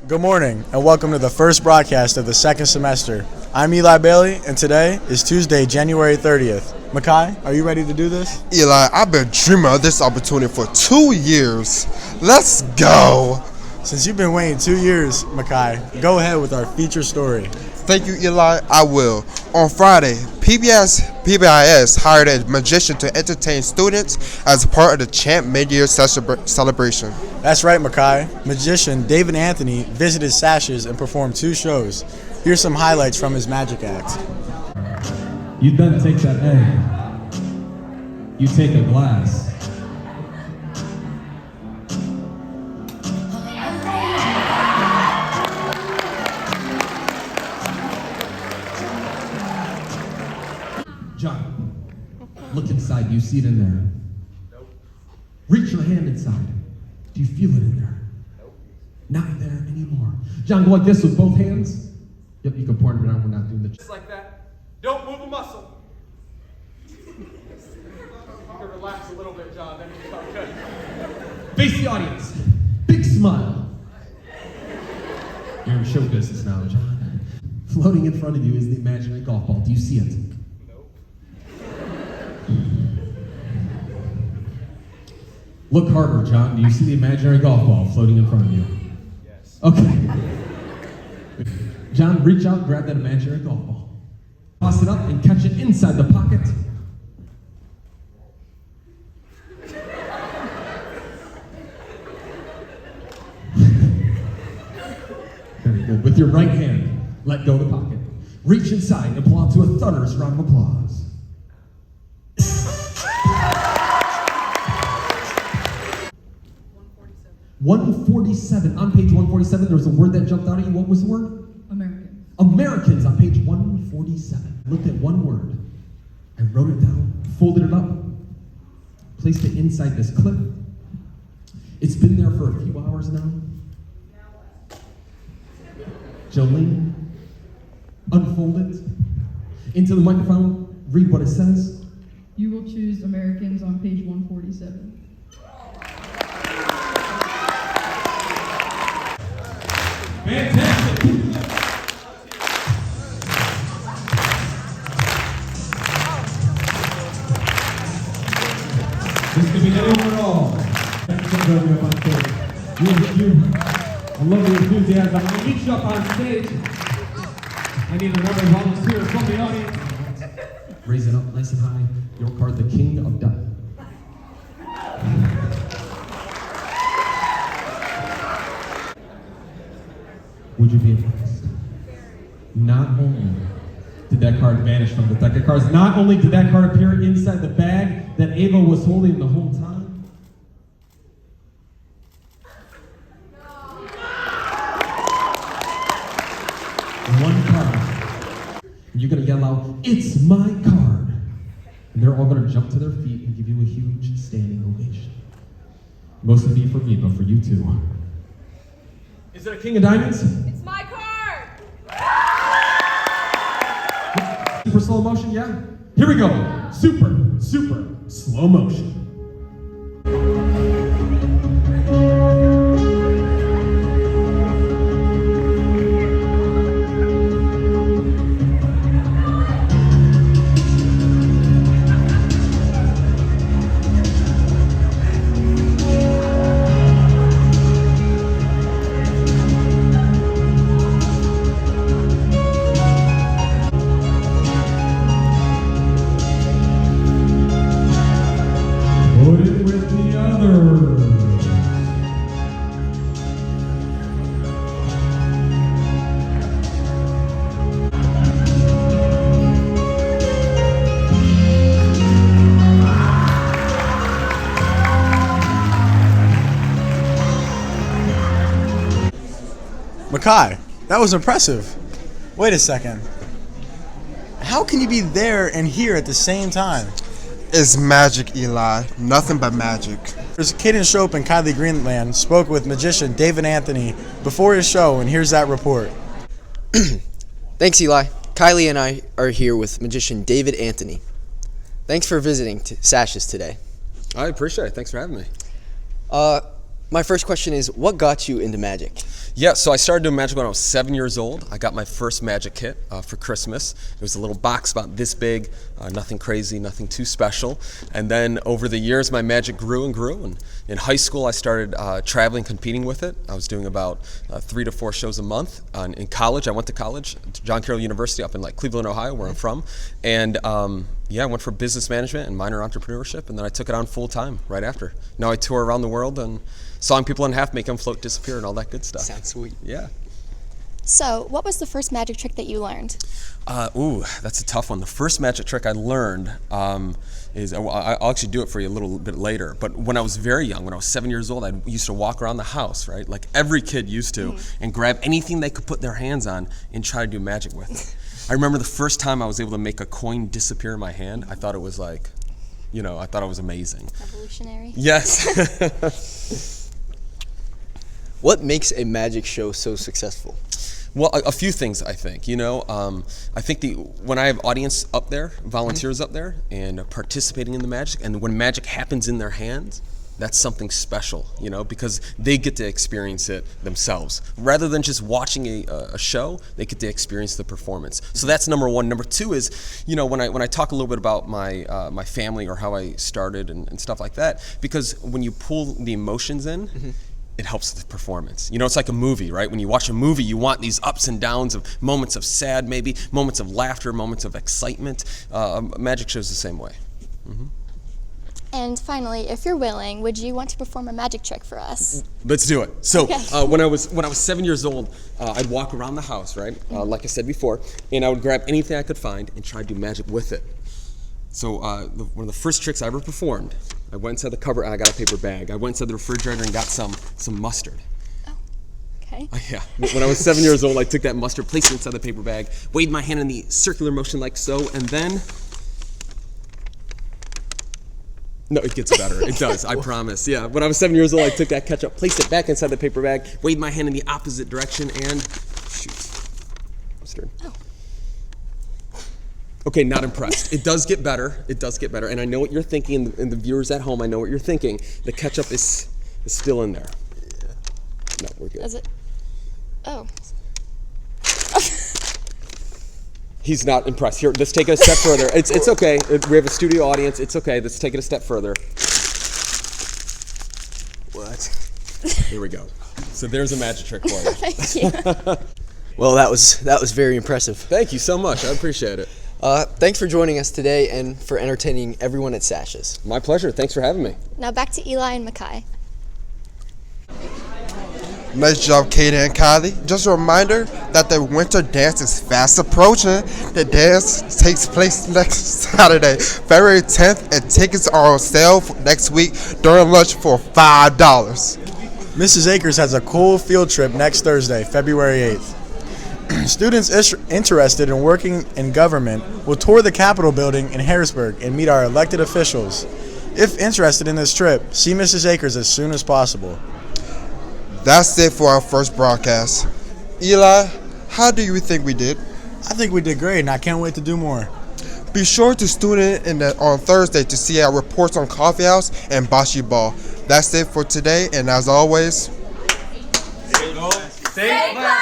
Good morning, and welcome to the first broadcast of the second semester. I'm Eli Bailey, and today is Tuesday, January 30th. Makai, are you ready to do this? Eli, I've been dreaming of this opportunity for 2 years. Let's go. Since you've been waiting 2 years, Makai, go ahead with our feature story. Thank you, Eli. I will. On Friday, PBIS hired a magician to entertain students as part of the Champ Mid-Year celebration. That's right, Makai. Magician David Anthony visited Sashes and performed 2 shows. Here's some highlights from his magic act. You then take that egg. You take a glass. John, look inside. Do you see it in there? Nope. Reach your hand inside. Do you feel it in there? Nope. Not there anymore. John, go like this with both hands. Yep, you can point it around. We're not doing the... Just like that. Don't move a muscle. You can relax a little bit, John. Then you start good. Face the audience. Big smile. You're in show business now, John. Floating in front of you is the imaginary golf ball. Do you see it? Nope. Look harder, John. Do you see the imaginary golf ball floating in front of you? Yes. Okay. John, reach out and grab that imaginary golf ball. Toss it up and catch it inside the pocket. Very good. With your right hand, let go of the pocket. Reach inside and applaud to a thunderous round of applause. 147. On page 147, there was a word that jumped out at you. What was the word? American. Americans on page 147. Looked at one word. I wrote it down, folded it up, placed it inside this clip. It's been there for a few hours now. Jolene, unfold it. Into the microphone, read what it says. You will choose Americans on page 147. Fantastic. This could be anyone at all. I love the enthusiasm. I'm going to meet you up on stage. I need another volunteer from the audience. Raise it up nice and high. Your card, the King of Death. Would you be impressed? Not only did that card vanish from the deck of cards, not only did that card appear inside the bag that Ava was holding the whole time, one card. And you're gonna yell out, "It's my card!" And they're all gonna jump to their feet and give you a huge standing ovation. Most of you for me, but for you too. Is it a King of Diamonds? It's my card! Super slow motion, yeah? Here we go. Super slow motion. Put it with the others. Makai, that was impressive. Wait a second. How can you be there and here at the same time? It's magic, Eli. Nothing but magic. Kaden Shope and Kylie Greenland spoke with magician David Anthony before his show, and here's that report. Thanks, Eli. Kylie and I are here with magician David Anthony. Thanks for visiting Sashes today. I appreciate it. Thanks for having me. My first question is, what got you into magic? Yeah, so I started doing magic when I was 7 years old. I got my first magic kit for Christmas. It was a little box about this big, nothing crazy, nothing too special. And then over the years, my magic grew and grew. And in high school, I started traveling, competing with it. I was doing about 3 to 4 shows a month. In college, I went to college, John Carroll University up in Cleveland, Ohio, where I'm from. And I went for business management and minor entrepreneurship, and then I took it on full time right after. Now I tour around the world and sawing people in half, make them float, disappear, and all that good stuff. Sounds sweet. Yeah. So, what was the first magic trick that you learned? That's a tough one. The first magic trick I learned is, I'll actually do it for you a little bit later, but when I was very young, when I was 7 years old, I used to walk around the house, right, like every kid used to, and grab anything they could put their hands on and try to do magic with it. I remember the first time I was able to make a coin disappear in my hand. I thought it was I thought it was amazing. Revolutionary? Yes. What makes a magic show so successful? Well, a few things, I think. I think when I have audience up there, volunteers up there, and participating in the magic, and when magic happens in their hands, that's something special, because they get to experience it themselves. Rather than just watching a show, they get to experience the performance. So that's number one. Number two is, when I talk a little bit about my family or how I started and stuff like that, because when you pull the emotions in, it helps the performance. It's like a movie, right? When you watch a movie, you want these ups and downs of moments of sad, maybe, moments of laughter, moments of excitement. Magic show's the same way. And finally, if you're willing, would you want to perform a magic trick for us? Let's do it. So Okay. when I was 7 years old, I'd walk around the house, right? Like I said before, and I would grab anything I could find and try to do magic with it. So one of the first tricks I ever performed, I went inside the cupboard and I got a paper bag. I went inside the refrigerator and got some mustard. Oh, okay. Yeah. When I was 7 years old, I took that mustard, placed it inside the paper bag, waved my hand in the circular motion like so, and then... No, it gets better. It does, I promise. Yeah, when I was 7 years old, I took that ketchup, placed it back inside the paper bag, waved my hand in the opposite direction, and mustard. Oh. Okay, not impressed. It does get better. It does get better, and I know what you're thinking, and the viewers at home, I know what you're thinking. The ketchup is still in there. No, we're good. Is it? Oh. He's not impressed. Here, let's take it a step further. It's okay. We have a studio audience. It's okay. Let's take it a step further. What? Here we go. So there's a magic trick for you. Thank you. Well, that was very impressive. Thank you so much. I appreciate it. Thanks for joining us today and for entertaining everyone at Sashes. My pleasure. Thanks for having me. Now back to Eli and Makai. Nice job, Katie and Kylie. Just a reminder that the winter dance is fast approaching. The dance takes place next Saturday, February 10th, and tickets are on sale next week during lunch for $5. Mrs. Akers has a cool field trip next Thursday, February 8th. Students interested in working in government will tour the Capitol building in Harrisburg and meet our elected officials. If interested in this trip, see Mrs. Akers as soon as possible. That's it for our first broadcast. Eli, how do you think we did? I think we did great, and I can't wait to do more. Be sure to tune in on Thursday to see our reports on Coffee House and Bocce Ball. That's it for today, and as always, Stay classy.